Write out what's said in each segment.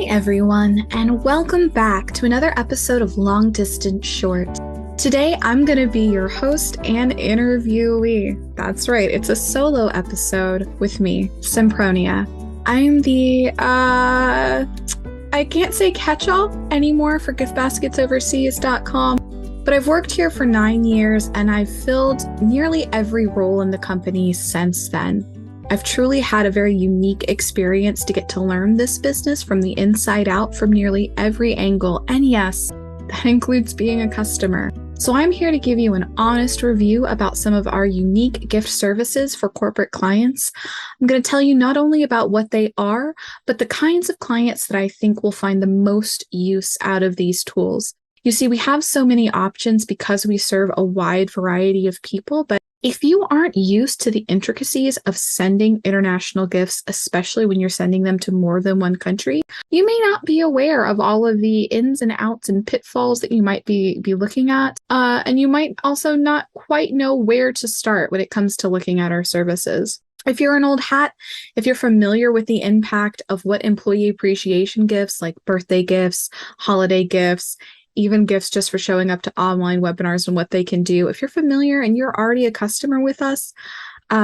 Hi everyone, and welcome back to another episode of Long Distance Short. Today I'm going to be your host and interviewee. That's right, it's a solo episode with me, Sempronia. I'm the, I can't say catch-all anymore for giftbasketsoverseas.com, but I've worked here for 9 years and I've filled nearly every role in the company since then. I've truly had a very unique experience to get to learn this business from the inside out from nearly every angle. And yes, that includes being a customer. So I'm here to give you an honest review about some of our unique gift services for corporate clients. I'm going to tell you not only about what they are, but the kinds of clients that I think will find the most use out of these tools. You see, we have so many options because we serve a wide variety of people, but if you aren't used to the intricacies of sending international gifts, especially when you're sending them to more than one country, you may not be aware of all of the ins and outs and pitfalls that you might be looking at. And you might also not quite know where to start when it comes to looking at our services. If you're an old hat, if you're familiar with the impact of what employee appreciation gifts like birthday gifts, holiday gifts, even gifts just for showing up to online webinars and what they can do. If you're familiar and you're already a customer with us,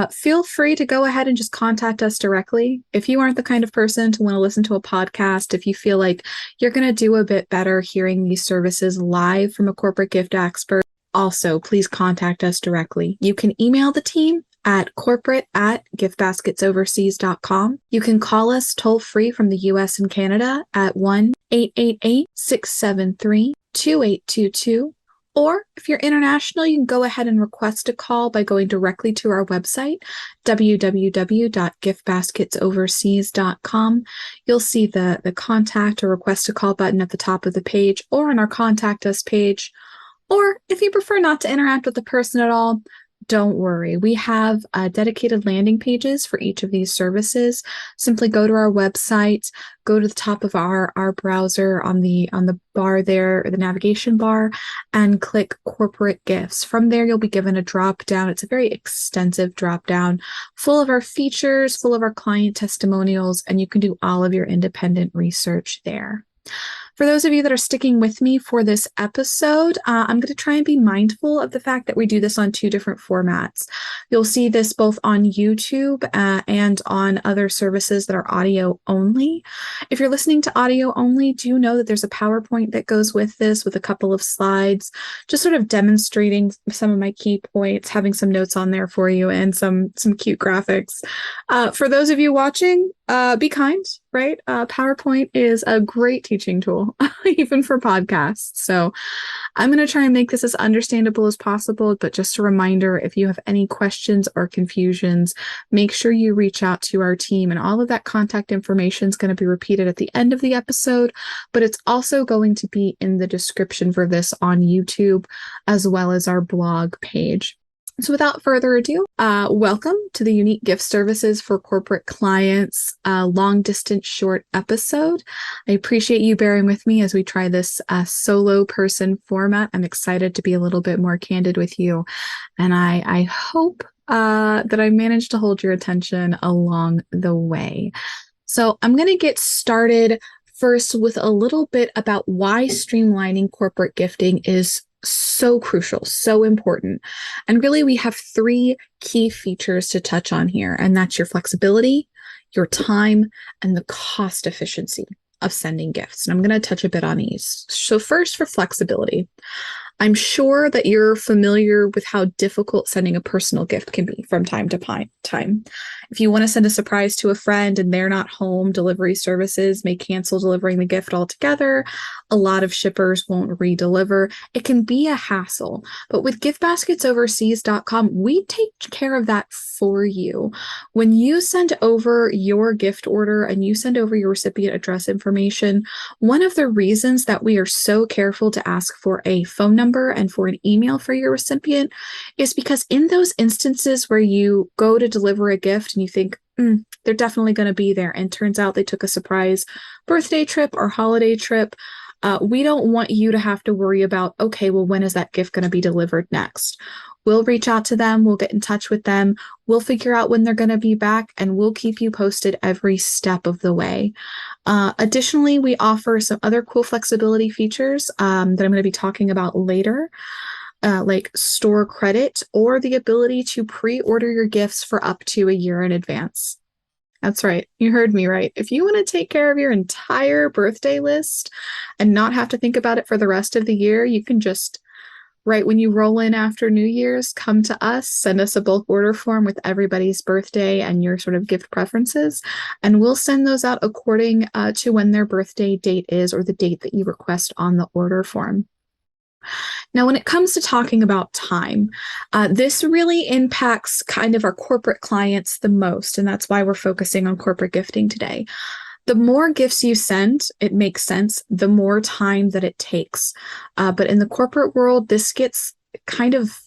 feel free to go ahead and just contact us directly. If you aren't the kind of person to want to listen to a podcast, if you feel like you're going to do a bit better hearing these services live from a corporate gift expert, also please contact us directly. You can email the team at corporate@giftbasketsoverseas.com. You can call us toll free from the US and Canada at 1-888-673-2822. Or if you're international, you can go ahead and request a call by going directly to our website, www.giftbasketsoverseas.com. You'll see the contact or request a call button at the top of the page or on our contact us page. Or if you prefer not to interact with the person at all, don't worry. We have dedicated landing pages for each of these services. Simply go to our website, go to the top of our browser on the bar there, or the navigation bar, and click corporate gifts. From there, you'll be given a drop down. It's a very extensive drop down full of our features, full of our client testimonials, and you can do all of your independent research there. For those of you that are sticking with me for this episode, I'm going to try and be mindful of the fact that we do this on 2 different formats. You'll see this both on YouTube and on other services that are audio only. If you're listening to audio only, do know that there's a PowerPoint that goes with this with a couple of slides, just sort of demonstrating some of my key points, having some notes on there for you and some cute graphics. For those of you watching, be kind, right? PowerPoint is a great teaching tool, even for podcasts. So I'm going to try and make this as understandable as possible, but just a reminder, if you have any questions or confusions, make sure you reach out to our team, and all of that contact information is going to be repeated at the end of the episode, but it's also going to be in the description for this on YouTube, as well as our blog page. So without further ado, welcome to the Unique Gift Services for Corporate Clients Long Distance Short episode. I appreciate you bearing with me as we try this solo person format. I'm excited to be a little bit more candid with you, and I hope that I managed to hold your attention along the way. So I'm going to get started first with a little bit about why streamlining corporate gifting is so crucial, so important. And really, we have 3 key features to touch on here, and that's your flexibility, your time, and the cost efficiency of sending gifts. And I'm going to touch a bit on these. So first, for flexibility. I'm sure that you're familiar with how difficult sending a personal gift can be from time to time. If you want to send a surprise to a friend and they're not home, delivery services may cancel delivering the gift altogether. A lot of shippers won't re-deliver. It can be a hassle, but with giftbasketsoverseas.com, we take care of that for you. When you send over your gift order and you send over your recipient address information, one of the reasons that we are so careful to ask for a phone number and for an email for your recipient is because in those instances where you go to deliver a gift and you think, they're definitely going to be there, and turns out they took a surprise birthday trip or holiday trip, we don't want you to have to worry about, okay, well, when is that gift going to be delivered next? We'll reach out to them. We'll get in touch with them. We'll figure out when they're going to be back, and we'll keep you posted every step of the way. Additionally, we offer some other cool flexibility features that I'm going to be talking about later. Like store credit or the ability to pre-order your gifts for up to a year in advance. That's right. You heard me right. If you want to take care of your entire birthday list and not have to think about it for the rest of the year, you can just, right when you roll in after New Year's, come to us, send us a bulk order form with everybody's birthday and your sort of gift preferences, and we'll send those out according to when their birthday date is or the date that you request on the order form. Now, when it comes to talking about time, this really impacts kind of our corporate clients the most, and that's why we're focusing on corporate gifting today. The more gifts you send, it makes sense, the more time that it takes. But in the corporate world, this gets kind of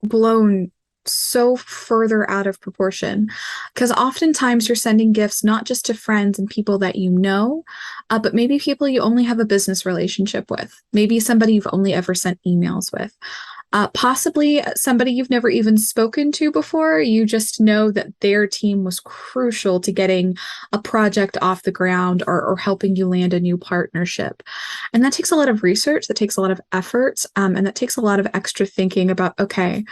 blown so further out of proportion, because oftentimes you're sending gifts not just to friends and people that you know, but maybe people you only have a business relationship with, maybe somebody you've only ever sent emails with, possibly somebody you've never even spoken to before. You just know that their team was crucial to getting a project off the ground or helping you land a new partnership. And that takes a lot of research, that takes a lot of effort, and that takes a lot of extra thinking about, okay,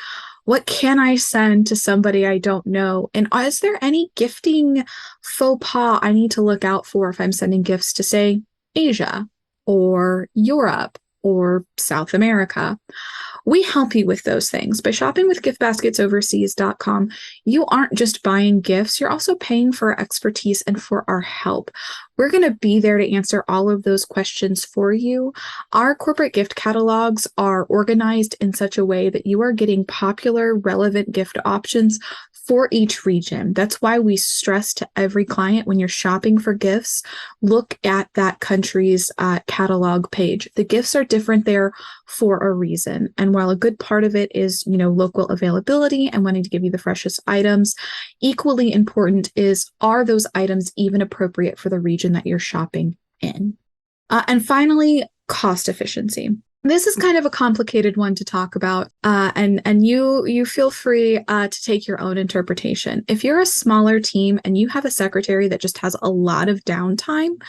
what can I send to somebody I don't know? And is there any gifting faux pas I need to look out for if I'm sending gifts to, say, Asia or Europe or South America? We help you with those things. By shopping with giftbasketsoverseas.com, you aren't just buying gifts, you're also paying for our expertise and for our help. We're going to be there to answer all of those questions for you. Our corporate gift catalogs are organized in such a way that you are getting popular, relevant gift options for each region. That's why we stress to every client, when you're shopping for gifts, look at that country's catalog page. The gifts are different there for a reason. And while a good part of it is, local availability and wanting to give you the freshest items, equally important is, are those items even appropriate for the region that you're shopping in? And finally, cost efficiency. This is kind of a complicated one to talk about, and you feel free to take your own interpretation. If you're a smaller team and you have a secretary that just has a lot of downtime,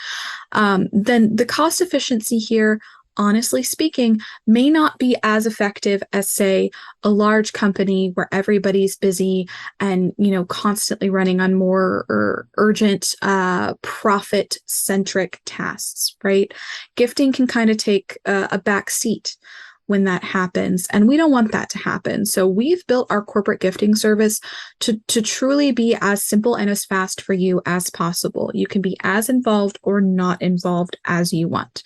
then the cost efficiency here, honestly speaking, may not be as effective as, say, a large company where everybody's busy and, constantly running on more urgent, profit-centric tasks, right? Gifting can kind of take a back seat when that happens, and we don't want that to happen. So we've built our corporate gifting service to truly be as simple and as fast for you as possible. You can be as involved or not involved as you want.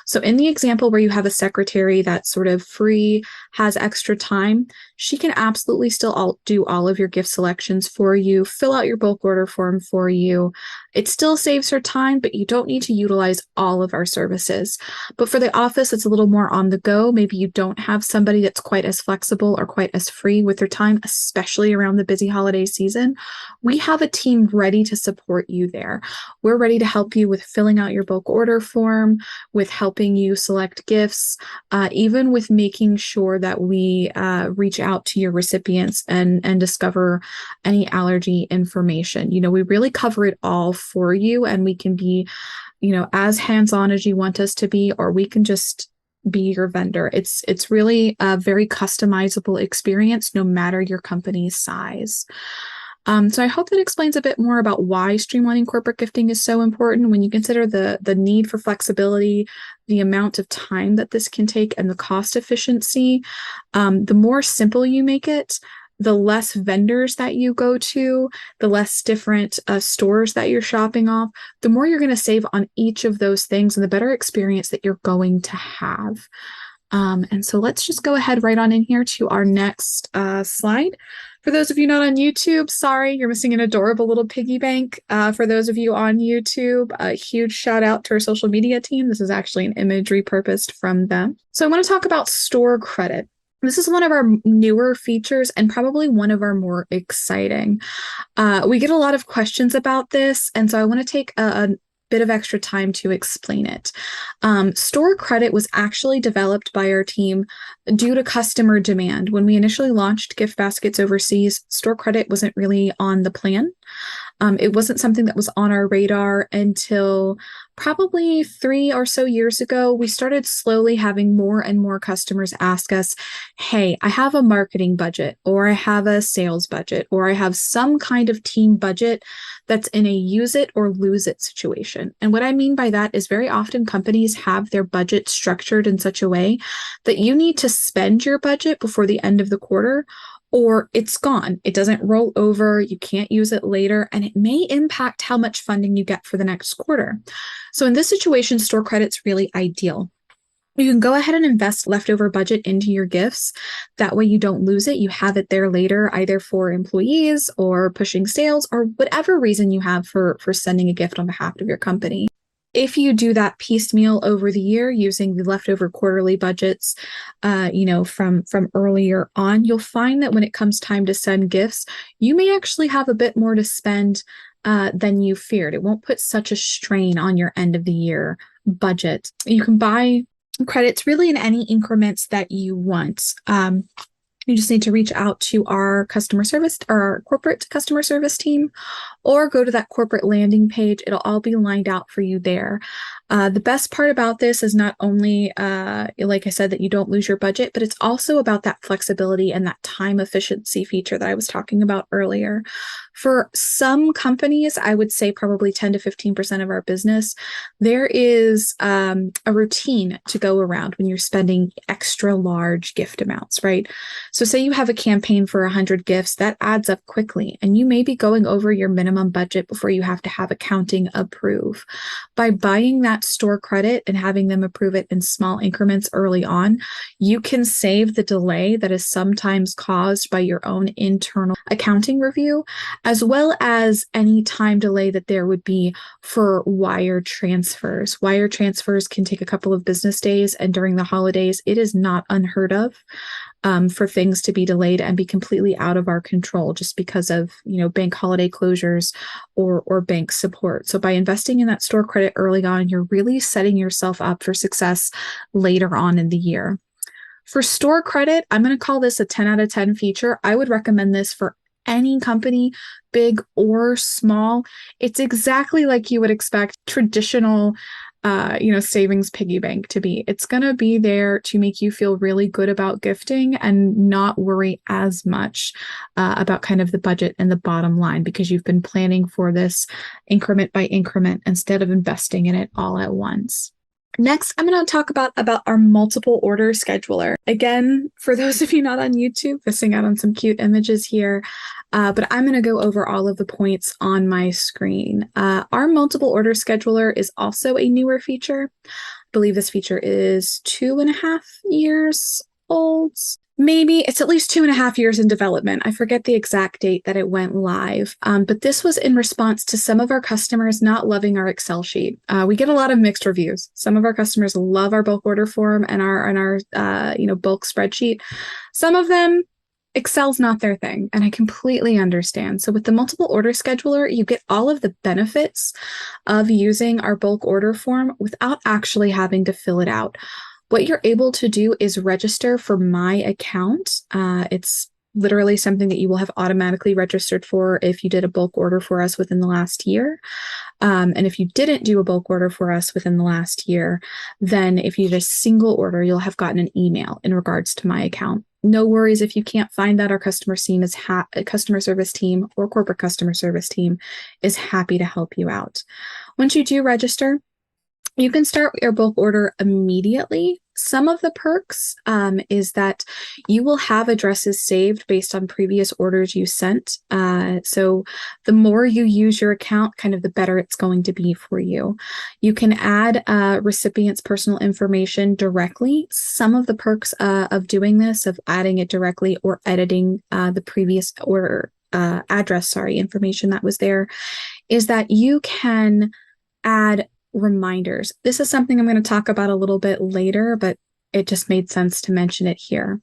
So in the example where you have a secretary that's sort of free, has extra time, she can absolutely still do all of your gift selections for you, fill out your bulk order form for you. It still saves her time, but you don't need to utilize all of our services. But for the office, it's a little more on the go. Maybe you don't have somebody that's quite as flexible or quite as free with their time, especially around the busy holiday season. We have a team ready to support you there. We're ready to help you with filling out your bulk order form, with helping you select gifts, even with making sure that we reach out to your recipients and discover any allergy information. We really cover it all for you, and we can be, as hands-on as you want us to be, or we can just be your vendor. It's really a very customizable experience, no matter your company's size. So I hope that explains a bit more about why streamlining corporate gifting is so important when you consider the need for flexibility, the amount of time that this can take, and the cost efficiency. The more simple you make it, the less vendors that you go to, the less different stores that you're shopping off, the more you're going to save on each of those things and the better experience that you're going to have. And so let's just go ahead right on in here to our next slide. For those of you not on YouTube, sorry, you're missing an adorable little piggy bank. For those of you on YouTube, a huge shout out to our social media team. This is actually an image repurposed from them. So I want to talk about store credit. This is one of our newer features and probably one of our more exciting. We get a lot of questions about this, and so I want to take a bit of extra time to explain it. Store credit was actually developed by our team due to customer demand. When we initially launched gift baskets overseas, store credit wasn't really on the plan. It wasn't something that was on our radar until probably 3 or so years ago. We started slowly having more and more customers ask us, hey, I have a marketing budget, or I have a sales budget, or I have some kind of team budget that's in a use it or lose it situation. And what I mean by that is very often companies have their budget structured in such a way that you need to spend your budget before the end of the quarter, or it's gone. It doesn't roll over. You can't use it later, and it may impact how much funding you get for the next quarter. So in this situation, store credit's really ideal. You can go ahead and invest leftover budget into your gifts. That way you don't lose it. You have it there later, either for employees or pushing sales or whatever reason you have for sending a gift on behalf of your company. If you do that piecemeal over the year using the leftover quarterly budgets, from earlier on, you'll find that when it comes time to send gifts, you may actually have a bit more to spend than you feared. It won't put such a strain on your end of the year budget. You can buy credits really in any increments that you want. You just need to reach out to our customer service or our corporate customer service team, or go to that corporate landing page. It'll all be lined out for you there. The best part about this is not only, like I said, that you don't lose your budget, but it's also about that flexibility and that time efficiency feature that I was talking about earlier. For some companies, I would say probably 10 to 15% of our business, there is a routine to go around when you're spending extra large gift amounts, right? So say you have a campaign for 100 gifts, that adds up quickly, and you may be going over your minimum budget before you have to have accounting approve. By buying that store credit and having them approve it in small increments early on, you can save the delay that is sometimes caused by your own internal accounting review, as well as any time delay that there would be for wire transfers. Wire transfers can take a couple of business days, and during the holidays, it is not unheard of for things to be delayed and be completely out of our control just because of, bank holiday closures or bank support. So by investing in that store credit early on, you're really setting yourself up for success later on in the year. For store credit, I'm going to call this a 10 out of 10 feature. I would recommend this for any company, big or small. It's exactly like you would expect traditional savings piggy bank to be. It's going to be there to make you feel really good about gifting and not worry as much about kind of the budget and the bottom line, because you've been planning for this increment by increment instead of investing in it all at once. Next, I'm going to talk about our multiple order scheduler. Again, for those of you not on YouTube, missing out on some cute images here, but I'm going to go over all of the points on my screen. Our multiple order scheduler is also a newer feature. I believe this feature is 2.5 years old. Maybe it's at least 2.5 years in development. I forget the exact date that it went live, but this was in response to some of our customers not loving our Excel sheet. We get a lot of mixed reviews. Some of our customers love our bulk order form and our bulk spreadsheet. Some of them, Excel's not their thing, and I completely understand. So with the multiple order scheduler, you get all of the benefits of using our bulk order form without actually having to fill it out. What you're able to do is register for my account. It's literally something that you will have automatically registered for if you did a bulk order for us within the last year. And if you didn't do a bulk order for us within the last year, then if you did a single order, you'll have gotten an email in regards to my account. No worries if you can't find that. Our customer service team or corporate customer service team is happy to help you out. Once you do register, you can start your bulk order immediately. Some of the perks is that you will have addresses saved based on previous orders you sent. So the more you use your account, kind of the better it's going to be for you. You can add recipients' personal information directly. Some of the perks of doing this, of adding it directly or editing the previous order information that was there, is that you can add reminders. This is something I'm going to talk about a little bit later, but it just made sense to mention it here.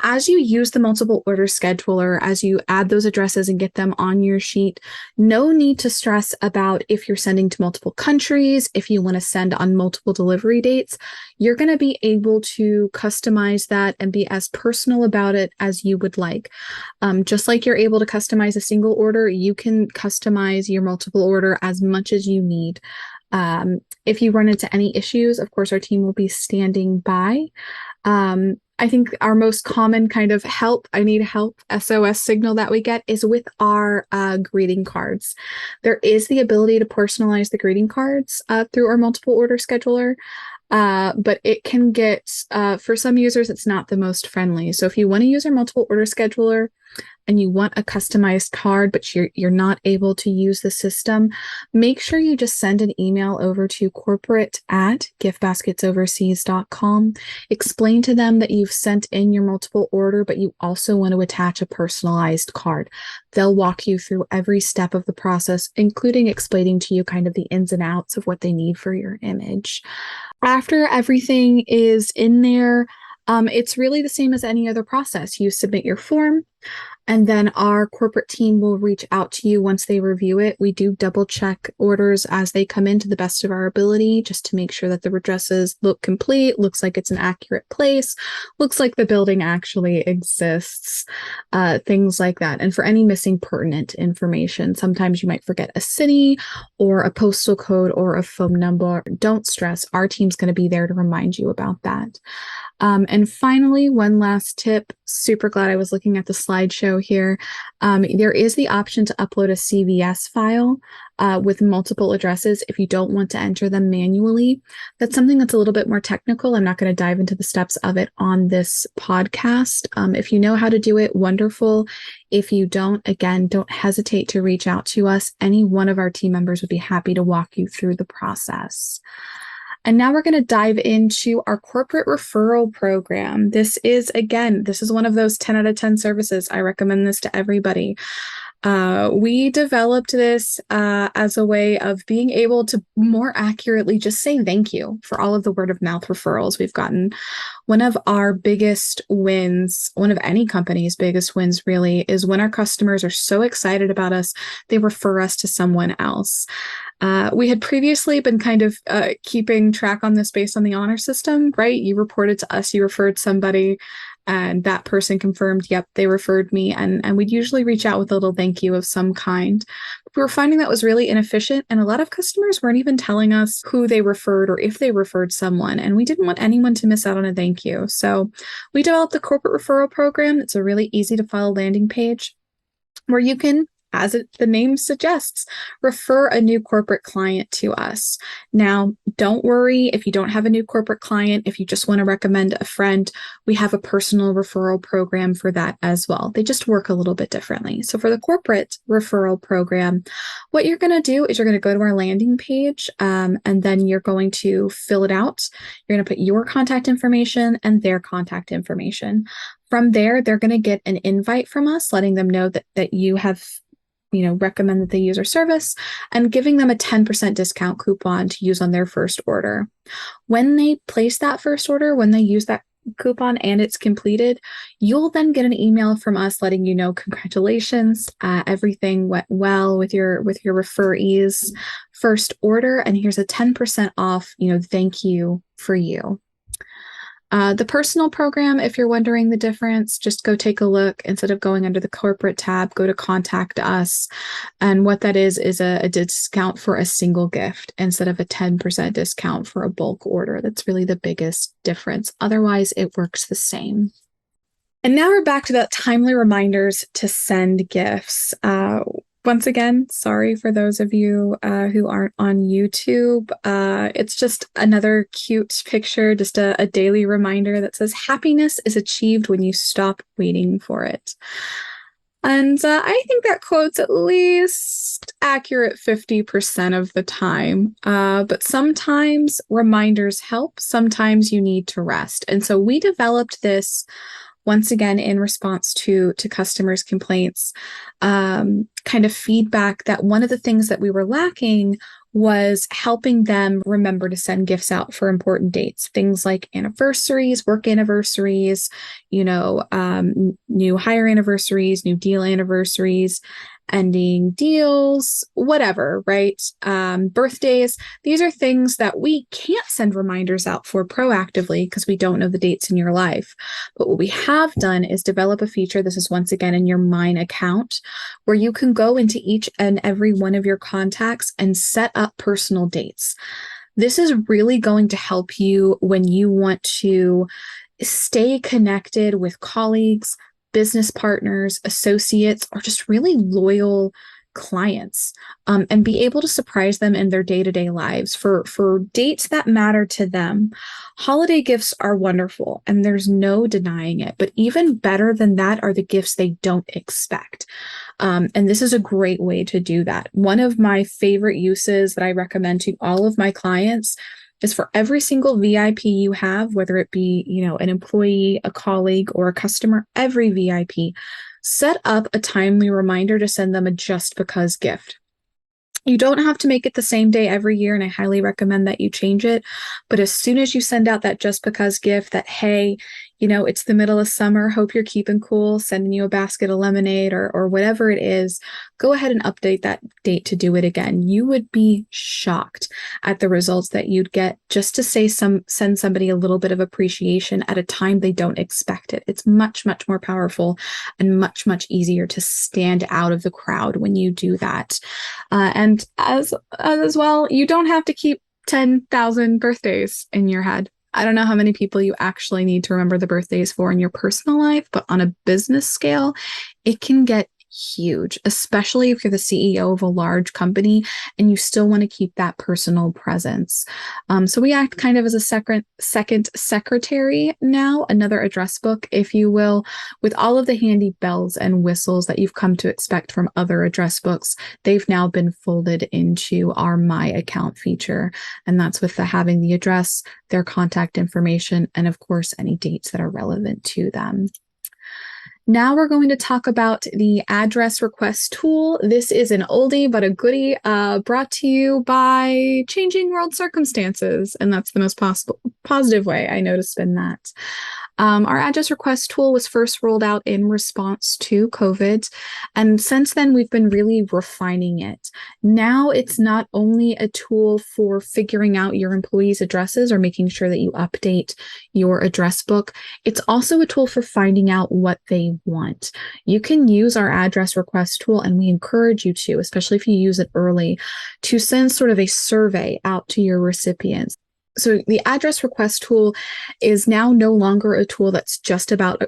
As you use the multiple order scheduler, as you add those addresses and get them on your sheet, no need to stress about if you're sending to multiple countries, if you want to send on multiple delivery dates. You're going to be able to customize that and be as personal about it as you would like. Just like you're able to customize a single order, you can customize your multiple order as much as you need. If you run into any issues, of course, our team will be standing by. I think our most common kind of I need help SOS signal that we get is with our greeting cards. There is the ability to personalize the greeting cards through our multiple order scheduler. But it can get, for some users, it's not the most friendly. So if you want to use our multiple order scheduler and you want a customized card, but you're not able to use the system, make sure you just send an email over to corporate@giftbasketsoverseas.com. Explain to them that you've sent in your multiple order, but you also want to attach a personalized card. They'll walk you through every step of the process, including explaining to you kind of the ins and outs of what they need for your image. After everything is in there, it's really the same as any other process. You submit your form, and then our corporate team will reach out to you once they review it. We do double check orders as they come in to the best of our ability, just to make sure that the addresses look complete, looks like it's an accurate place, looks like the building actually exists, things like that. And for any missing pertinent information, sometimes you might forget a city or a postal code or a phone number. Don't stress, our team's going to be there to remind you about that. And finally, one last tip, super glad I was looking at the slideshow here. There is the option to upload a CVS file with multiple addresses if you don't want to enter them manually. That's something that's a little bit more technical. I'm not going to dive into the steps of it on this podcast. If you know how to do it, wonderful. If you don't, again, don't hesitate to reach out to us. Any one of our team members would be happy to walk you through the process. And now we're going to dive into our corporate referral program. This is one of those 10 out of 10 services. I recommend this to everybody. We developed this as a way of being able to more accurately just say thank you for all of the word of mouth referrals we've gotten. One of our biggest wins, one of any company's biggest wins really, is when our customers are so excited about us, they refer us to someone else. We had previously been kind of keeping track on this based on the honor system, right? You reported to us, you referred somebody, and that person confirmed, yep, they referred me. And we'd usually reach out with a little thank you of some kind. But we were finding that was really inefficient. And a lot of customers weren't even telling us who they referred or if they referred someone. And we didn't want anyone to miss out on a thank you. So we developed the corporate referral program. It's a really easy to follow landing page where you can, as the name suggests, refer a new corporate client to us. Now, don't worry if you don't have a new corporate client. If you just want to recommend a friend, we have a personal referral program for that as well. They just work a little bit differently. So for the corporate referral program, what you're going to do is you're going to go to our landing page, and then you're going to fill it out. You're going to put your contact information and their contact information. From there, they're going to get an invite from us, letting them know that you have recommend that they use our service and giving them a 10% discount coupon to use on their first order. When they place that first order, when they use that coupon and it's completed, you'll then get an email from us letting you know, congratulations, everything went well with your referee's first order, and here's a 10% off, thank you for you. The personal program, if you're wondering the difference, just go take a look. Instead of going under the corporate tab, go to contact us. And what that is a discount for a single gift instead of a 10% discount for a bulk order. That's really the biggest difference. Otherwise, it works the same. And now we're back to that timely reminders to send gifts. Once again, sorry for those of you who aren't on YouTube. It's just another cute picture, just a daily reminder that says happiness is achieved when you stop waiting for it. And I think that quote's at least accurate 50% of the time. But sometimes reminders help. Sometimes you need to rest. And so we developed this once again in response to customers' complaints, kind of feedback that one of the things that we were lacking was helping them remember to send gifts out for important dates, things like anniversaries, work anniversaries, new hire anniversaries, new deal anniversaries, ending deals, whatever, right? Birthdays. These are things that we can't send reminders out for proactively because we don't know the dates in your life. But what we have done is develop a feature. This is once again in your Mine account, where you can go into each and every one of your contacts and set up personal dates. This is really going to help you when you want to stay connected with colleagues, business partners, associates, or just really loyal clients, and be able to surprise them in their day-to-day lives for dates that matter to them. Holiday gifts are wonderful, and there's no denying it. But even better than that are the gifts they don't expect. And this is a great way to do that. One of my favorite uses that I recommend to all of my clients is for every single VIP you have, whether it be, an employee, a colleague, or a customer, every VIP, set up a timely reminder to send them a just because gift. You don't have to make it the same day every year, and I highly recommend that you change it. But as soon as you send out that just because gift that, hey, it's the middle of summer, hope you're keeping cool, sending you a basket of lemonade or whatever it is, go ahead and update that date to do it again. You would be shocked at the results that you'd get just to send somebody a little bit of appreciation at a time they don't expect it. It's much, much more powerful and much, much easier to stand out of the crowd when you do that. And as well, you don't have to keep 10,000 birthdays in your head. I don't know how many people you actually need to remember the birthdays for in your personal life, but on a business scale, it can get huge, especially if you're the CEO of a large company and you still want to keep that personal presence. So we act kind of as a second secretary now, another address book, if you will, with all of the handy bells and whistles that you've come to expect from other address books. They've now been folded into our My Account feature, and that's with having the address, their contact information, and of course, any dates that are relevant to them. Now we're going to talk about the address request tool. This is an oldie but a goodie, brought to you by changing world circumstances, and that's the most positive way I know to spin that. Our address request tool was first rolled out in response to COVID, and since then we've been really refining it. Now it's not only a tool for figuring out your employees' addresses or making sure that you update your address book, it's also a tool for finding out what they want. You can use our address request tool, and we encourage you to, especially if you use it early, to send sort of a survey out to your recipients. So the address request tool is now no longer a tool that's just about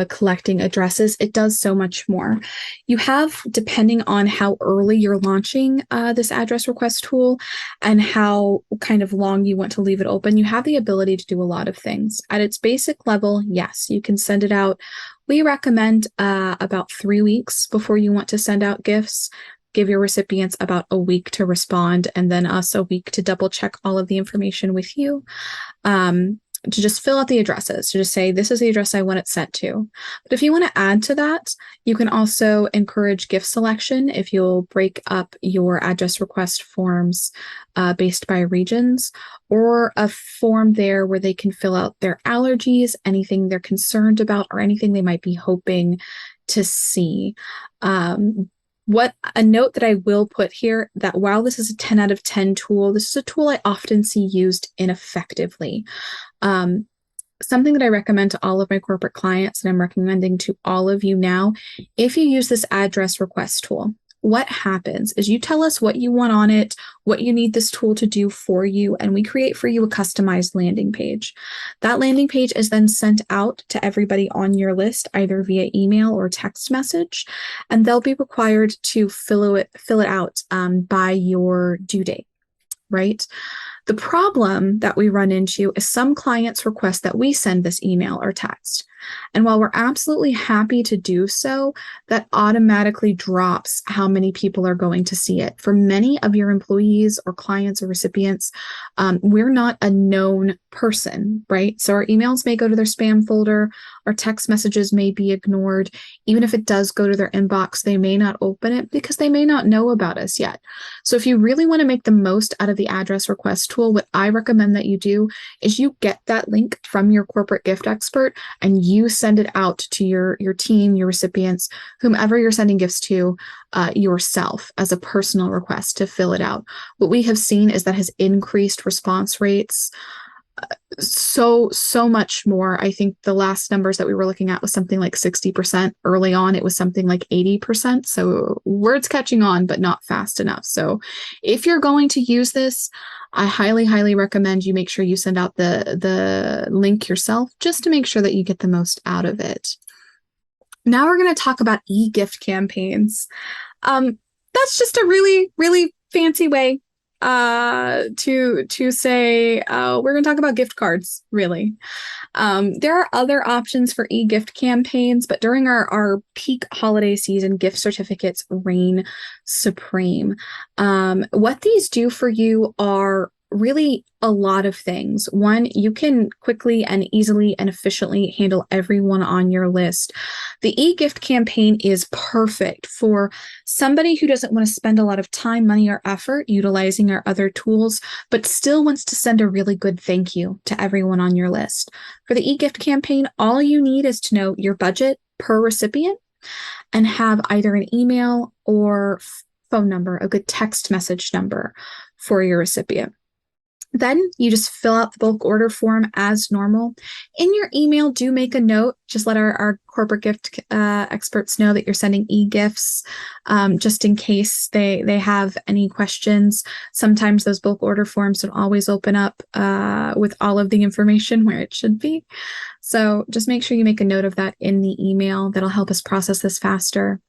collecting addresses. It does so much more. You have, depending on how early you're launching this address request tool and how kind of long you want to leave it open, you have the ability to do a lot of things. At its basic level, yes, you can send it out. We recommend about 3 weeks before you want to send out gifts. Give your recipients about a week to respond, and then us a week to double check all of the information with you, to just fill out the addresses, to just say, this is the address I want it sent to. But if you want to add to that, you can also encourage gift selection if you'll break up your address request forms based by regions, or a form there where they can fill out their allergies, anything they're concerned about, or anything they might be hoping to see. A note that I will put here, that while this is a 10 out of 10 tool, this is a tool I often see used ineffectively. Something that I recommend to all of my corporate clients, and I'm recommending to all of you now, if you use this address request tool, what happens is you tell us what you want on it, what you need this tool to do for you, and we create for you a customized landing page. That landing page is then sent out to everybody on your list, either via email or text message, and they'll be required to fill it out by your due date, right? The problem that we run into is some clients request that we send this email or text. And while we're absolutely happy to do so, that automatically drops how many people are going to see it. For many of your employees or clients or recipients, we're not a known person, right? So our emails may go to their spam folder, our text messages may be ignored. Even if it does go to their inbox, they may not open it because they may not know about us yet. So if you really want to make the most out of the address request tool, what I recommend that you do is you get that link from your corporate gift expert and you send it out to your team, your recipients, whomever you're sending gifts to, yourself as a personal request to fill it out. What we have seen is that has increased response rates so much more. I think the last numbers that we were looking at was something like 60%. Early on, it was something like 80%. So word's catching on, but not fast enough. So if you're going to use this, I highly recommend you make sure you send out the link yourself, just to make sure that you get the most out of it. Now we're going to talk about e-gift campaigns. That's just a really fancy way to say we're going to talk about gift cards, really. There are other options for e-gift campaigns, but during our peak holiday season, gift certificates reign supreme. What these do for you are really a lot of things. One, you can quickly and easily and efficiently handle everyone on your list. The e-gift campaign is perfect for somebody who doesn't want to spend a lot of time, money, or effort utilizing our other tools, but still wants to send a really good thank you to everyone on your list. For the e-gift campaign, all you need is to know your budget per recipient and have either an email or phone number, a good text message number for your recipient. Then you just fill out the bulk order form as normal. In your email, do make a note. Just let our corporate gift experts know that you're sending e-gifts, just in case they have any questions. Sometimes those bulk order forms don't always open up with all of the information where it should be. So just make sure you make a note of that in the email. That'll help us process this faster.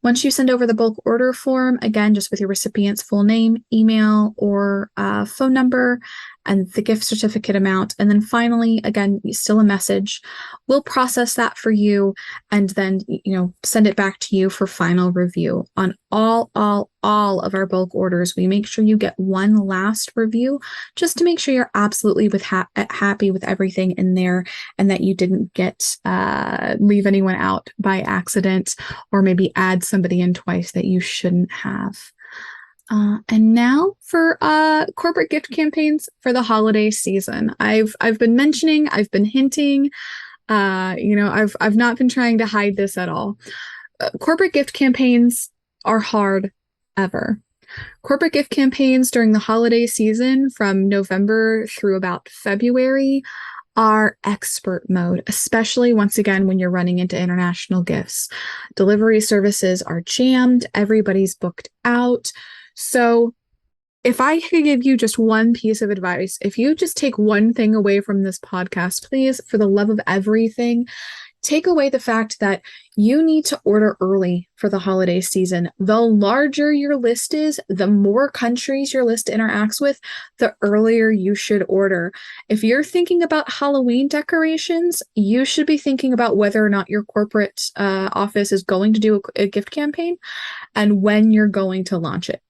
Once you send over the bulk order form, again, just with your recipient's full name, email, or phone number, and the gift certificate amount. And then finally, again, still a message. We'll process that for you and then, send it back to you for final review. On all of our bulk orders, we make sure you get one last review just to make sure you're absolutely happy with everything in there and that you didn't leave anyone out by accident or maybe add somebody in twice that you shouldn't have. And now for corporate gift campaigns for the holiday season. I've been mentioning, I've been hinting, I've not been trying to hide this at all. Corporate gift campaigns are hard ever. Corporate gift campaigns during the holiday season from November through about February are expert mode, especially once again when you're running into international gifts. Delivery services are jammed, everybody's booked out. So if I could give you just one piece of advice, if you just take one thing away from this podcast, please, for the love of everything, take away the fact that you need to order early for the holiday season. The larger your list is, the more countries your list interacts with, the earlier you should order. If you're thinking about Halloween decorations, you should be thinking about whether or not your corporate office is going to do a gift campaign and when you're going to launch it.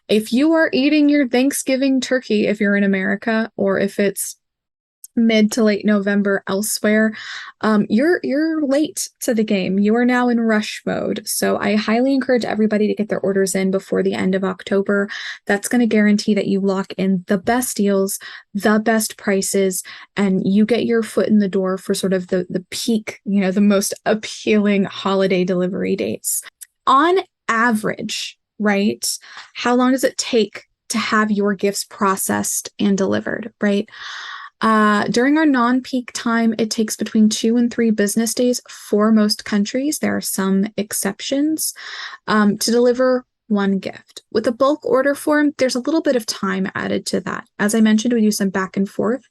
If you are eating your Thanksgiving turkey, if you're in America, or if it's mid to late November elsewhere, you're late to the game. You are now in rush mode. So I highly encourage everybody to get their orders in before the end of October. That's going to guarantee that you lock in the best deals, the best prices, and you get your foot in the door for sort of the peak, the most appealing holiday delivery dates. On average, right? How long does it take to have your gifts processed and delivered, right? During our non-peak time, it takes between 2 and 3 business days for most countries. There are some exceptions to deliver one gift. With a bulk order form, there's a little bit of time added to that. As I mentioned, we do some back and forth.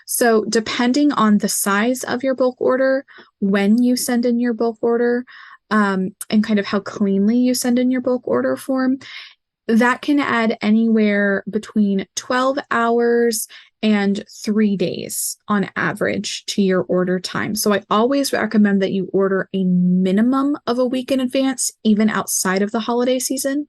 So depending on the size of your bulk order, when you send in your bulk order, and kind of how cleanly you send in your bulk order form, that can add anywhere between 12 hours and 3 days on average to your order time. So I always recommend that you order a minimum of a week in advance, even outside of the holiday season.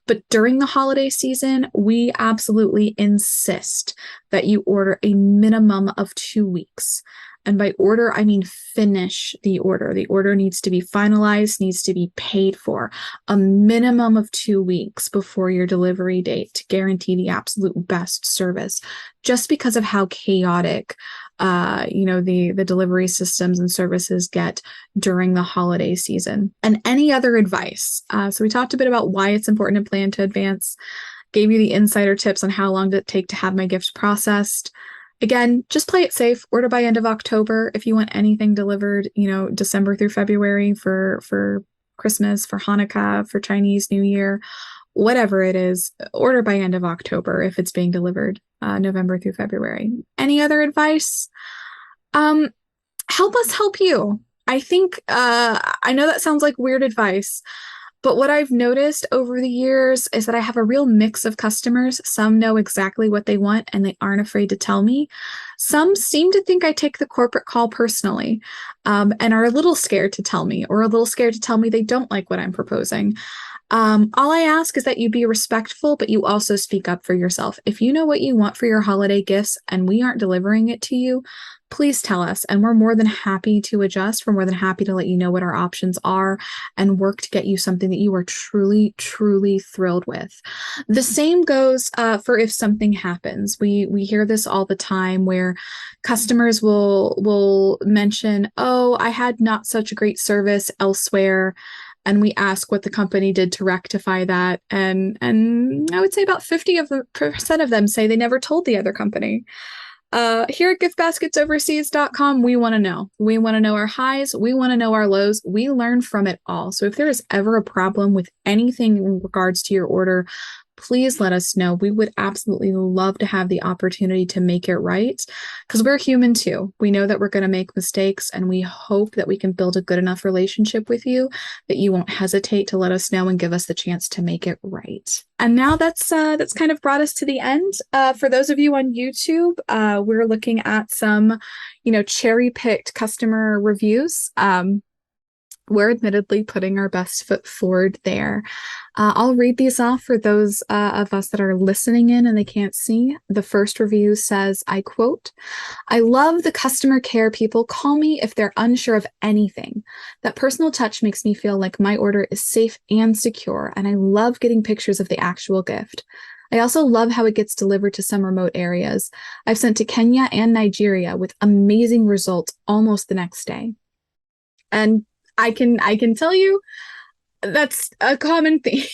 But during the holiday season, we absolutely insist that you order a minimum of 2 weeks. And by order, I mean finish the order. The order needs to be finalized, needs to be paid for a minimum of 2 weeks before your delivery date to guarantee the absolute best service, just because of how chaotic the delivery systems and services get during the holiday season. And any other advice. So we talked a bit about why it's important to plan to advance, gave you the insider tips on how long did it take to have my gifts processed. Again, just play it safe. Order by end of October. If you want anything delivered, December through February for Christmas, for Hanukkah, for Chinese New Year, whatever it is, order by end of October if it's being delivered November through February. Any other advice? Help us help you. I think, I know that sounds like weird advice, but what I've noticed over the years is that I have a real mix of customers. Some know exactly what they want and they aren't afraid to tell me. Some seem to think I take the corporate call personally, and are a little scared to tell me, or a little scared to tell me they don't like what I'm proposing. All I ask is that you be respectful, but you also speak up for yourself. If you know what you want for your holiday gifts and we aren't delivering it to you, please tell us, and we're more than happy to adjust. We're more than happy to let you know what our options are and work to get you something that you are truly, truly thrilled with. The same goes for if something happens. We hear this all the time where customers will mention, oh, I had not such a great service elsewhere. And we ask what the company did to rectify that. And I would say about 50% of them say they never told the other company. Here at giftbasketsoverseas.com, we want to know. We want to know our highs. We want to know our lows. We learn from it all. So if there is ever a problem with anything in regards to your order, please let us know. We would absolutely love to have the opportunity to make it right, because we're human too. We know that we're going to make mistakes, and we hope that we can build a good enough relationship with you that you won't hesitate to let us know and give us the chance to make it right. And now that's kind of brought us to the end. For those of you on YouTube, we're looking at some, cherry-picked customer reviews. We're admittedly putting our best foot forward there. I'll read these off for those of us that are listening in and they can't see. The first review says, I quote, "I love the customer care people call me if they're unsure of anything. That personal touch makes me feel like my order is safe and secure, and I love getting pictures of the actual gift. I also love how it gets delivered to some remote areas. I've sent to Kenya and Nigeria with amazing results almost the next day." And I can tell you that's a common theme.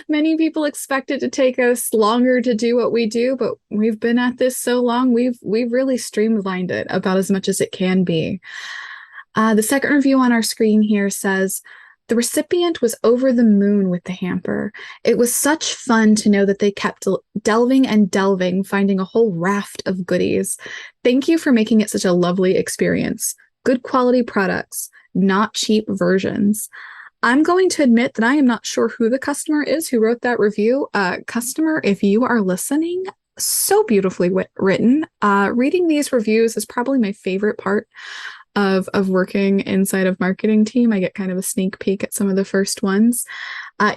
Many people expect it to take us longer to do what we do, but we've been at this so long, we've really streamlined it about as much as it can be. The second review on our screen here says, "The recipient was over the moon with the hamper. It was such fun to know that they kept delving and delving, finding a whole raft of goodies. Thank you for making it such a lovely experience. Good quality products, not cheap versions." I'm going to admit that I am not sure who the customer is who wrote that review. Customer, if you are listening, so beautifully written. Reading these reviews is probably my favorite part of working inside of marketing team. I get kind of a sneak peek at some of the first ones.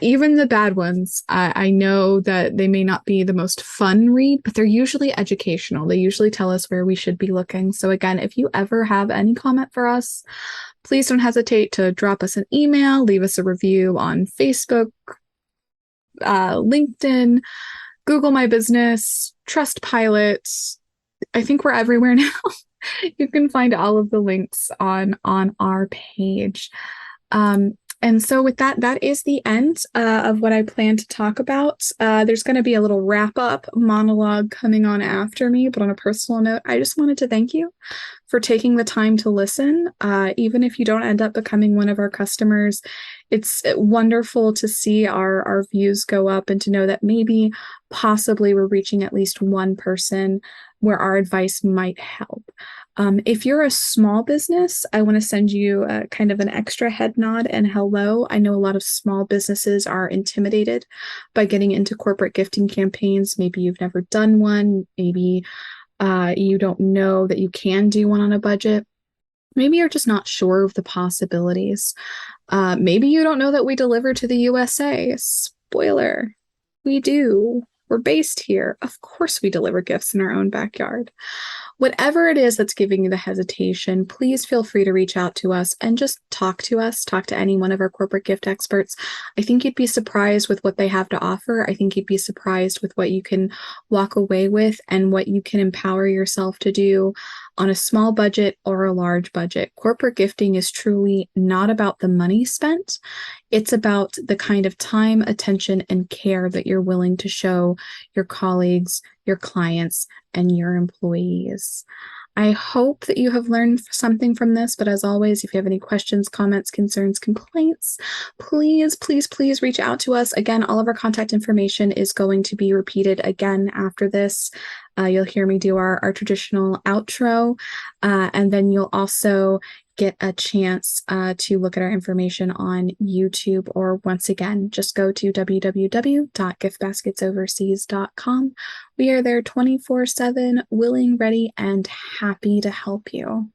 Even the bad ones, I know that they may not be the most fun read, but they're usually educational. They usually tell us where we should be looking. So again, if you ever have any comment for us, please don't hesitate to drop us an email, leave us a review on Facebook, LinkedIn, Google My Business, Trustpilot. I think we're everywhere now. You can find all of the links on our page. And so with that is the end of what I plan to talk about. There's going to be a little wrap-up monologue coming on after me, but on a personal note, I just wanted to thank you for taking the time to listen. Even if you don't end up becoming one of our customers, it's wonderful to see our views go up and to know that maybe possibly we're reaching at least one person where our advice might help. If you're a small business, I want to send you kind of an extra head nod and hello. I know a lot of small businesses are intimidated by getting into corporate gifting campaigns. Maybe you've never done one. Maybe you don't know that you can do one on a budget. Maybe you're just not sure of the possibilities. Maybe you don't know that we deliver to the USA. Spoiler, we do. We're based here. Of course, we deliver gifts in our own backyard. Whatever it is that's giving you the hesitation, please feel free to reach out to us and just talk to us, talk to any one of our corporate gift experts. I think you'd be surprised with what they have to offer. I think you'd be surprised with what you can walk away with and what you can empower yourself to do on a small budget or a large budget. Corporate gifting is truly not about the money spent. It's about the kind of time, attention, and care that you're willing to show your colleagues, your clients, and your employees. I hope that you have learned something from this, but as always, if you have any questions, comments, concerns, complaints, please, please, please reach out to us. Again, all of our contact information is going to be repeated again after this. You'll hear me do our traditional outro, and then you'll also get a chance to look at our information on YouTube, or once again, just go to www.giftbasketsoverseas.com. We are there 24/7, willing, ready, and happy to help you.